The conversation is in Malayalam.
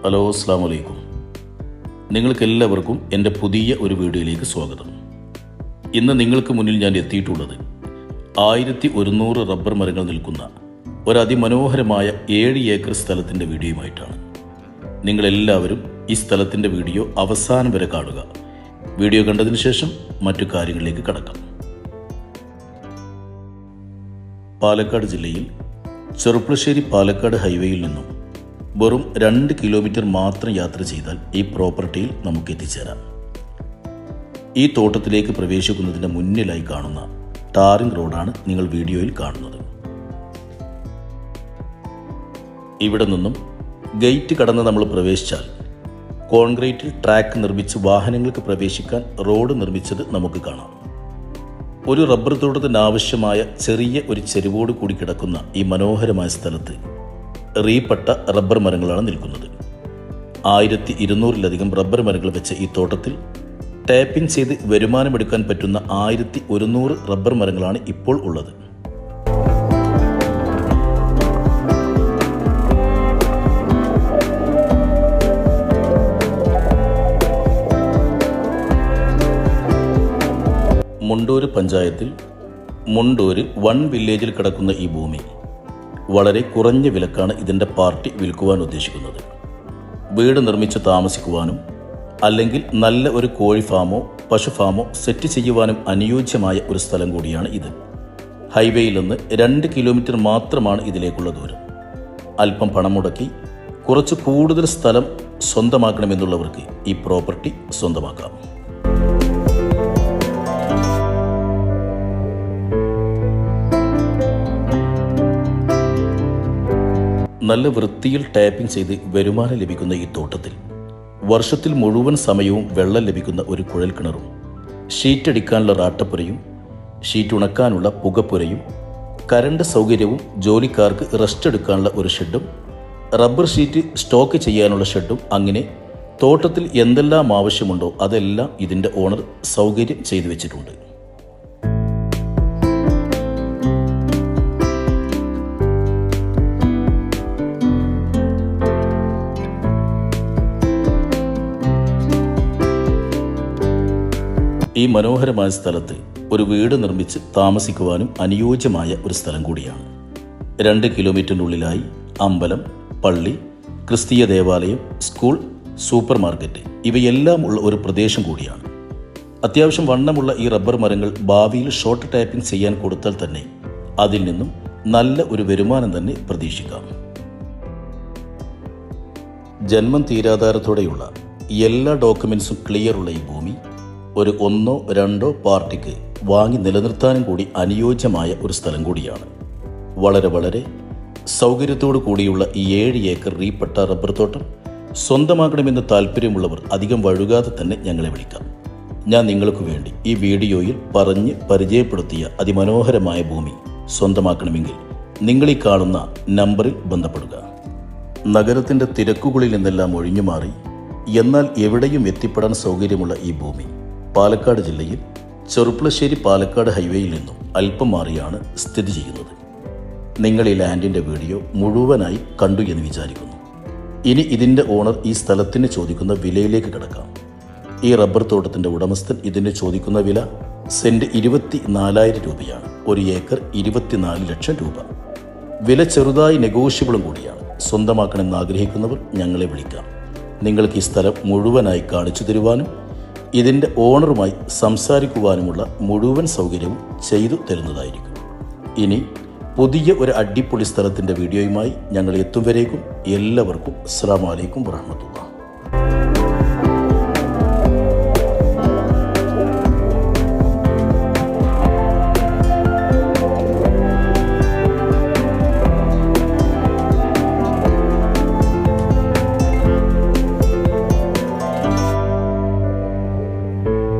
ഹലോ, അസ്സലാമു അലൈക്കും. നിങ്ങൾക്കെല്ലാവർക്കും എൻ്റെ പുതിയ ഒരു വീഡിയോയിലേക്ക് സ്വാഗതം. ഇന്ന് നിങ്ങൾക്ക് മുന്നിൽ ഞാൻ എത്തിയിട്ടുള്ളത് 1100 റബ്ബർ മരങ്ങൾ നിൽക്കുന്ന ഒരതിമനോഹരമായ 7 ഏക്കർ സ്ഥലത്തിൻ്റെ വീഡിയോയുമായിട്ടാണ്. നിങ്ങളെല്ലാവരും ഈ സ്ഥലത്തിൻ്റെ വീഡിയോ അവസാനം വരെ കാണുക. വീഡിയോ കണ്ടതിന് ശേഷം മറ്റു കാര്യങ്ങളിലേക്ക് കടക്കാം. പാലക്കാട് ജില്ലയിൽ ചെറുപ്പളശ്ശേരി പാലക്കാട് ഹൈവേയിൽ നിന്നും വെറും 2 കിലോമീറ്റർ മാത്രം യാത്ര ചെയ്താൽ ഈ പ്രോപ്പർട്ടിയിൽ നമുക്ക് എത്തിച്ചേരാം. ഈ തോട്ടത്തിലേക്ക് പ്രവേശിക്കുന്നതിൻ്റെ മുന്നിലായി കാണുന്ന ടാറിംഗ് റോഡാണ് നിങ്ങൾ വീഡിയോയിൽ കാണുന്നത്. ഇവിടെ നിന്നും ഗേറ്റ് കടന്ന് നമ്മൾ പ്രവേശിച്ചാൽ കോൺക്രീറ്റിൽ ട്രാക്ക് നിർമ്മിച്ച് വാഹനങ്ങൾക്ക് പ്രവേശിക്കാൻ റോഡ് നിർമ്മിച്ചത് നമുക്ക് കാണാം. ഒരു റബ്ബർ തോട്ടത്തിന് ആവശ്യമായ ചെറിയ ഒരു ചെരുവോട് കൂടി കിടക്കുന്ന ഈ മനോഹരമായ സ്ഥലത്ത് റീപ്പെട്ട റബ്ബർ മരങ്ങളാണ് നിൽക്കുന്നത്. 1200-ലധികം റബ്ബർ മരങ്ങൾ വെച്ച ഈ തോട്ടത്തിൽ ടാപ്പിംഗ് ചെയ്ത് വരുമാനമെടുക്കാൻ പറ്റുന്ന 1100 റബ്ബർ മരങ്ങളാണ് ഇപ്പോൾ ഉള്ളത്. മുണ്ടൂര് പഞ്ചായത്തിൽ മുണ്ടൂര് 1 വില്ലേജിൽ കിടക്കുന്ന ഈ ഭൂമി വളരെ കുറഞ്ഞ വിലക്കാണ് ഇതിൻ്റെ പാർട്ടി വിൽക്കുവാൻ ഉദ്ദേശിക്കുന്നത്. വീട് നിർമ്മിച്ച് താമസിക്കുവാനും അല്ലെങ്കിൽ നല്ല ഒരു കോഴി ഫാമോ പശു ഫാമോ സെറ്റ് ചെയ്യുവാനും അനുയോജ്യമായ ഒരു സ്ഥലം കൂടിയാണ് ഇത്. ഹൈവേയിൽ നിന്ന് 2 കിലോമീറ്റർ മാത്രമാണ് ഇതിലേക്കുള്ള ദൂരം. അല്പം പണം മുടക്കി കുറച്ച് കൂടുതൽ സ്ഥലം സ്വന്തമാക്കണമെന്നുള്ളവർക്ക് ഈ പ്രോപ്പർട്ടി സ്വന്തമാക്കാം. നല്ല വൃത്തിയിൽ ടാപ്പിംഗ് ചെയ്ത് വരുമാനം ലഭിക്കുന്ന ഈ തോട്ടത്തിൽ വർഷത്തിൽ മുഴുവൻ സമയവും വെള്ളം ലഭിക്കുന്ന ഒരു കുഴൽ കിണറും, ഷീറ്റ് അടിക്കാനുള്ള റാട്ടപ്പുരയും, ഷീറ്റ് ഉണക്കാനുള്ള പുകപ്പുരയും, കറണ്ട് സൗകര്യവും, ജോലിക്കാർക്ക് റെസ്റ്റ് എടുക്കാനുള്ള ഒരു ഷെഡും, റബ്ബർ ഷീറ്റ് സ്റ്റോക്ക് ചെയ്യാനുള്ള ഷെഡും, അങ്ങനെ തോട്ടത്തിൽ എന്തെല്ലാം ആവശ്യമുണ്ടോ അതെല്ലാം ഇതിൻ്റെ ഓണർ സൗകര്യം ചെയ്തു വെച്ചിട്ടുണ്ട്. ഈ മനോഹരമായ സ്ഥലത്ത് ഒരു വീട് നിർമ്മിച്ച് താമസിക്കുവാനും അനുയോജ്യമായ ഒരു സ്ഥലം കൂടിയാണ്. 2 കിലോമീറ്ററിനുള്ളിലായി അമ്പലം, പള്ളി, ക്രിസ്തീയ ദേവാലയം, സ്കൂൾ, സൂപ്പർ മാർക്കറ്റ് ഇവയെല്ലാം ഉള്ള ഒരു പ്രദേശം കൂടിയാണ്. അത്യാവശ്യം വണ്ണമുള്ള ഈ റബ്ബർ മരങ്ങൾ ഭാവിയിൽ ഷോർട്ട് ടാപ്പിംഗ് ചെയ്യാൻ കൊടുത്താൽ തന്നെ അതിൽ നിന്നും നല്ല ഒരു വരുമാനം തന്നെ പ്രതീക്ഷിക്കാം. ജന്മം തീരാധാരത്തോടെയുള്ള എല്ലാ ഡോക്യുമെൻസും ക്ലിയറുള്ള ഈ ഭൂമി ഒരു 1-2 പാർട്ടിക്ക് വാങ്ങി നിലനിർത്താനും കൂടി അനുയോജ്യമായ ഒരു സ്ഥലം കൂടിയാണ്. വളരെ സൗകര്യത്തോടു കൂടിയുള്ള ഈ 7 ഏക്കർ റീപ്പെട്ട റബ്ബർ തോട്ടം സ്വന്തമാക്കണമെന്ന് താല്പര്യമുള്ളവർ അധികം വഴുകാതെ തന്നെ ഞങ്ങളെ വിളിക്കാം. ഞാൻ നിങ്ങൾക്ക് വേണ്ടി ഈ വീഡിയോയിൽ പറഞ്ഞ് പരിചയപ്പെടുത്തിയ അതിമനോഹരമായ ഭൂമി സ്വന്തമാക്കണമെങ്കിൽ നിങ്ങൾ ഈ കാണുന്ന നമ്പറിൽ ബന്ധപ്പെടുക. നഗരത്തിൻ്റെ തിരക്കുകളിൽ നിന്നെല്ലാം ഒഴിഞ്ഞുമാറി എന്നാൽ എവിടെയും എത്തിപ്പെടാൻ സൗകര്യമുള്ള ഈ ഭൂമി പാലക്കാട് ജില്ലയിൽ ചെറുപ്പളശ്ശേരി പാലക്കാട് ഹൈവേയിൽ നിന്നും അല്പം മാറിയാണ് സ്ഥിതി ചെയ്യുന്നത്. നിങ്ങൾ ഈ ലാൻഡിൻ്റെ വീഡിയോ മുഴുവനായി കണ്ടു എന്ന് വിചാരിക്കുന്നു. ഇനി ഇതിൻ്റെ ഓണർ ഈ സ്ഥലത്തിന് ചോദിക്കുന്ന വിലയിലേക്ക് കിടക്കാം. ഈ റബ്ബർ തോട്ടത്തിൻ്റെ ഉടമസ്ഥൻ ഇതിന് ചോദിക്കുന്ന വില സെൻറ്റ് 24,000 രൂപയാണ്. 1 ഏക്കർ 24 ലക്ഷം രൂപ. വില ചെറുതായി നെഗോഷ്യബിളും കൂടിയാണ്. സ്വന്തമാക്കണമെന്ന് ആഗ്രഹിക്കുന്നവർ ഞങ്ങളെ വിളിക്കാം. നിങ്ങൾക്ക് ഈ സ്ഥലം മുഴുവനായി കാണിച്ചു തരുവാനും ഇതിൻ്റെ ഓണറുമായി സംസാരിക്കുവാനുമുള്ള മുഴുവൻ സൗകര്യവും ചെയ്തു തരുന്നതായിരിക്കും. ഇനി പുതിയ ഒരു അടിപൊളി സ്ഥലത്തിൻ്റെ വീഡിയോയുമായി ഞങ്ങൾ എത്തും വരേക്കും എല്ലാവർക്കും അസ്സലാമു അലൈക്കും വറഹ്മത്തുള്ളാഹി.